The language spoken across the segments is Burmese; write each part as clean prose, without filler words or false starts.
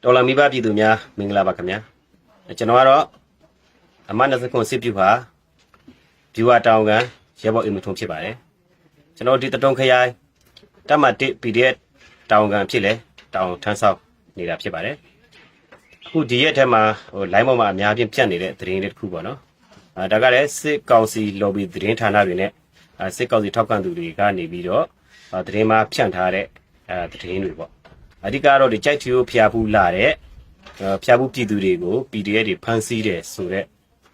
တော်လာမိဘပြည်သူများမင်္ဂလာပါခင်ဗျာကျွန်တော်ကတော့အမတ်20ခုစစ်ပြုပါဗျူဟာတောင်ကန်ရဲဘော်အိမ်မထုံဖြစ်ပါတယ်ကျွန်တော်ဒီတတုံခရိုင်တပ်မ1 PDF တောင်ကန်ဖြစ်လေတောင်ထမ်းဆောက်နေတာဖြစ်ပါတယ်အခုဒီရက်ထဲမှာလိုင်းပေါ်မှာအများကြီးပြန့်နေတဲ့သတင်းတွေတစ်ခုပေါ့နော်ဒါကလည်းစစ်ကောင်စီ lobby သတင်းဌာနတွေနဲ့စစ်ကောင်စီထောက်ခံသူတွေကနေပြီးတော့သတင်းမှာဖြန့်ထားတဲ့သတင်းတွေပေါ့အဓိကတော့ဒီကြိုက်ချီကိုဖျားဖူးလာတဲ့ဖျားဖူးပြည်သူတွေကို PDF တွေဖမ်းဆီးတယ်ဆိုတော့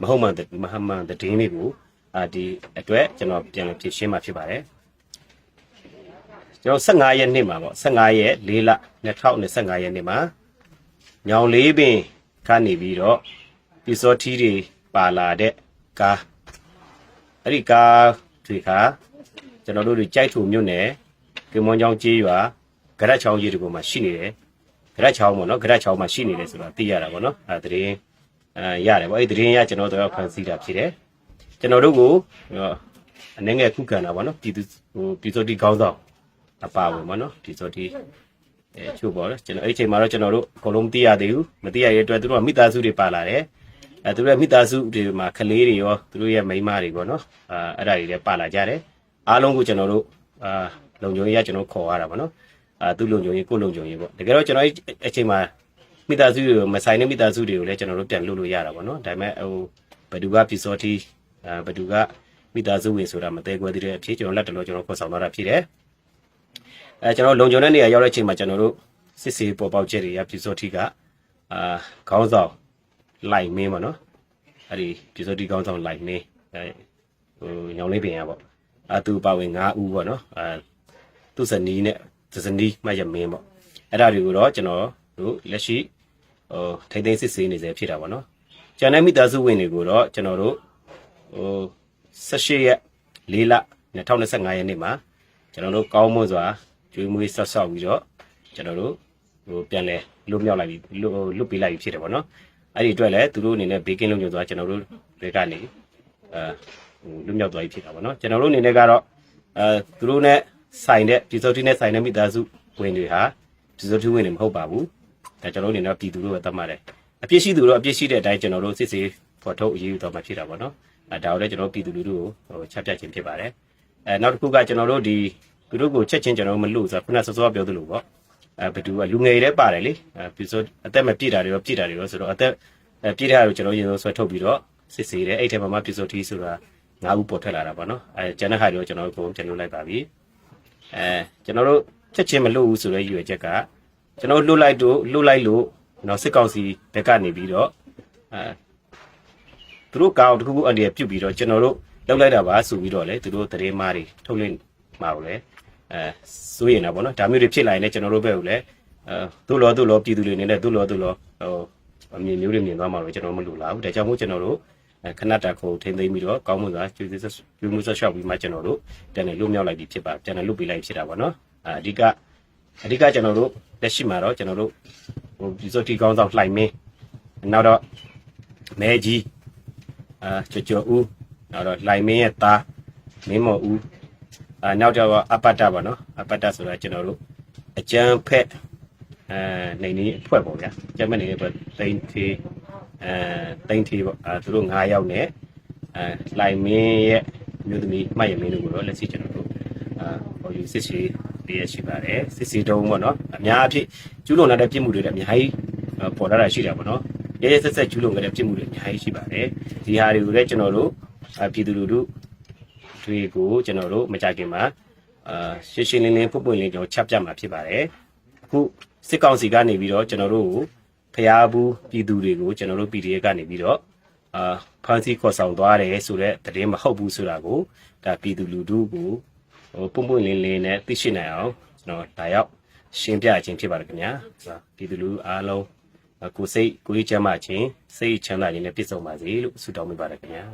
မဟုတ်မှန်သတင်းတွေကိုဒီအတွက်ကျွန်တော်ပြန်လည်ဖြည့်ရှင်းမှာဖြစ်ပါတယ်ကျွန်တော်15ရက်နေ့မှာပေါ့15ရက်4လ2025ရက်နေ့မှာညောင်လေးပင်ကနေပြီးတော့ပီစောထီးတွေပါလာတဲ့ကားအဲ့ဒီကားတွေကကျွန်တော်တို့ကြိုက်ထူမြို့နယ်ကမွန်ချောင်းကျေးရွာဂရက်ချောင်းကြီးတွေကိုမှရှိနေတယ်ဂရက်ချောင်းပေါ့နော်ဂရက်ချောင်းမှာရှိနေတယ်ဆိုတာသိရတာပေါ့နော်သတင်းရတယ်ပေါ့အဲ့သတင်းရကျွန်တော်တို့ဖန်ဆီးတာဖြစ်တယ်ကျွန်တော်တို့ကိုအနေငယ်ခုခံတာပေါ့နော်ပြည်သူတီကောင်းဆောင်အပါဝင်ပေါ့နော်ပြည်သူတီချို့ပေါ့လေကျွန်တော်အဲ့ဒီချိန်မှာတော့ကျွန်တော်တို့အကုန်လုံးမသိရသေးဘူးမသိရတဲ့အတွက်သူတို့ကမိသားစုတွေပါလာတယ်သူတို့ရဲ့မိသားစုတွေမှာကလေးတွေရောသူတို့ရဲ့မိန်းမတွေပေါ့နော်အဲ့ဒါတွေလည်းပါလာကြတယ်အားလုံးကိုကျွန်တော်တို့လုံခြုံရေးကျွန်တော်ခေါ်ရတာပေါ့နော်သူ့လုံခြုံရေးကိုလုံခြုံရေးပေါ့တကယ်တော့ကျွန်တော်အချိန်မှာမိသားစုတွေမဆိုင်တဲ့မိသားစုတွေကိုလည်းကျွန်တော်တို့ပြန်လုပ်လို့ရတာပေါ့နော်ဒါပေမဲ့ဘယ်သူကပြည်စောတိဘယ်သူကမိသားစုဝင်ဆိုတာမသေးခွဲသေးတဲ့အဖြစ်ကျွန်တော်လက်တလို့ကျွန်တော်ခေါ်ဆောင်တော့တာဖြစ်တယ်ကျွန်တော်လုံခြုံတဲ့နေရာရောက်တဲ့အချိန်မှာကျွန်တော်တို့စစ်စေးပေါ်ပေါက်ချက်တွေကပြည်စောတိကခေါင်းဆောင်လိုက်မင်းပေါ့နော်အဲ့ဒီပြည်စောတိခေါင်းဆောင်လိုက်မင်းညောင်လေးပင်ရပေါ့သူပါဝင်9ဦးပေါ့နော်သူ့ဇနီးနဲ့ဇနီးမရမင်းပေါ့အဲ့ဒါတွေကိုတော့ကျွန်တော်တို့လက်ရှိထိသိမ်းစစ်ဆေးနေစေဖြစ်တာပေါ့နော်ကျန်တဲ့မိသားစုဝင်တွေကိုတော့ကျွန်တော်တို့18ရက်4လ2025ရက်နေ့မှာကျွန်တော်တို့ကောင်းမွန်စွာကျွေးမွေးဆက်ဆောက်ပြီးတော့ကျွန်တော်တို့ပြန်လဲလွတ်မြောက်လိုက်ပြီးလွတ်ပေးလိုက်ပြီးဖြစ်တယ်ပေါ့နော်အဲ့ဒီအတွက်လည်းသူတို့အနေနဲ့ဘေးကင်းလုံခြုံစွာကျွန်တော်တို့တွေကနေလွတ်မြောက်သွားပြီဖြစ်တာပေါ့နော်ကျွန်တော်တို့အနေနဲ့ကတော့သူတို့နဲ့ဆိုင်တဲ့ပြည်စောတိနဲ့ဆိုင်တဲ့မိသားစုဝင်တွေဟာပြည်စောတိဝင်တွေမဟုတ်ပါဘူးဒါကျွန်တော်တို့အနေနဲ့ပြည်သူတို့ပဲသတ်မှတ်တယ်အပြစ်ရှိသူတို့အပြစ်ရှိတဲ့အတိုင်းကျွန်တော်တို့စစ်ဆေးဖော်ထုတ်အရေးယူတော့မှဖြစ်တာပေါ့နော်ဒါကိုလည်းကျွန်တော်ပြည်သူလူထုကိုချပြခြင်းဖြစ်ပါတယ်နောက်တစ်ခုကကျွန်တော်တို့ဒီသူတို့ကိုချက်ချင်းကျွန်တော်မလို့ဆိုခုနစောစောပြောသလိုပေါ့ဘယ်သူကလူငယ်တွေပါတယ်လေပြည်စောအသက်မပြည့်တာတွေရောပြည့်တာတွေရောဆိုတော့အသက်ပြည့်တာကိုကျွန်တော်ရင်ဆုံးဆွဲထုတ်ပြီးတော့စစ်ဆေးတယ်အဲ့ထဲမှာပြည်စောတိဆိုတာ9ဦးပေါ်ထွက်လာတာပေါ့နော်ကျန်တဲ့ဟာတွေကိုကျွန်တော်ကိုပြန်လုပ်လိုက်ပါပြီကျွန်တော်တို့ချက်ချင်းမလို့ဘူးဆိုတဲ့ရည်ရွယ်ချက်ကကျွန်တော်လွတ်လိုက်လို့နော်စစ်ကောင်စီဘက်ကနေပြီးတော့သူတို့ကောင်းတခုခုအန်ဒီရပြုတ်ပြီးတော့ကျွန်တော်တို့လောက်လိုက်တာပါဆိုပြီးတော့လေသူတို့သတင်းမားတွေထုတ်လွှင့်မှာကိုလေစိုးရင်တော့ဗောနော်ဒါမျိုးတွေဖြစ်လာရင်လည်းကျွန်တော်တို့ဘက်ကိုလည်းသူ့လောပြည်သူတွေနေနဲ့သူ့လောအမြင်မျိုးတွေမြင်သွားမှာလို့ကျွန်တော်မလို့လာဘူးဒါကြောင့်မို့ကျွန်တော်တို့ခဏတခုထိမ့်သိမ်းပြီးတော့ကောင်းမွန်စွာကျွေးမှုဆက်လျှောက်ပြီးမှကျွန်တော်တို့ပြန်လည်လွတ်မြောက်လိုက်ပြီးဖြစ်ပါပြန်လည်လွတ်ပေးလိုက်ဖြစ်တာဗောနော်အဓိကကျွန်တော်တို့လက်ရှိမှာတော့ကျွန်တော်တို့ပြည်စောတိကောင်းဆောင်လှိုင်မင်းနောက်တော့မဲကြီးကျော်ဦးနောက်တော့လှိုင်မင်းရဲ့သားမင်းမော်ဦးနောက်တော့အပတ္တပါနော်အပတ္တဆိုတာကျွန်တော်တို့အကျန်းဖက်နေနေအဖွဲ့ပေါ့ဗျာကျန်းဖက်နေနေပေါ့တိန်သေးပေါ့သူတို့9ယောက်နဲ့လှိုင်မင်းရဲ့မြို့သမီးမှတ်ရမင်းတို့ကိုတော့လက်ရှိကျွန်တော်တို့ဟိုယူစစ်စီပေးရရှိပါတယ်စစ်စီတုံးပေါ့နော်အများအဖြစ်ကျူးလွန်လာတဲ့ပြစ်မှုတွေလည်းအများကြီးပေါ်လာတာရှိတာပေါ့နော်ရဲဆက်ကျူးလွန်ခဲ့တဲ့ပြစ်မှုတွေအများကြီးရှိပါတယ်ဒီဟာတွေကိုလည်းကျွန်တော်တို့ပြည်သူလူထုတွေကိုကျွန်တော်တို့မကြခင်မှာရှင်းရှင်းလင်းလင်းပွင့်လင်းကျွန်တော်ချပြမှာဖြစ်ပါတယ်အခုစစ်ကောင်စီကနေပြီးတော့ကျွန်တော်တို့ဖျားဘူးပြည်သူတွေကိုကျွန်တော်တို့ PDF ကနေပြီးတော့ဖမ်းဆီးခေါ်ဆောင်သွားတယ်ဆိုတော့သတင်းမဟုတ်ဘူးဆိုတာကိုဒါပြည်သူလူထုကိုပွင့်လင်းလင်းနဲ့သိရှိနိုင်အောင်ကျွန်တော်ဒါရောက်ရှင်းပြခြင်းဖြစ်ပါတယ်ခင်ဗျာပြည်သူလူအားလုံးကိုစိတ်ကိုယ်ချမ်းသာခြင်းစိတ်ချမ်းသာခြင်းနဲ့ပြည့်စုံပါစေလို့ဆုတောင်းမိပါတယ်ခင်ဗျာ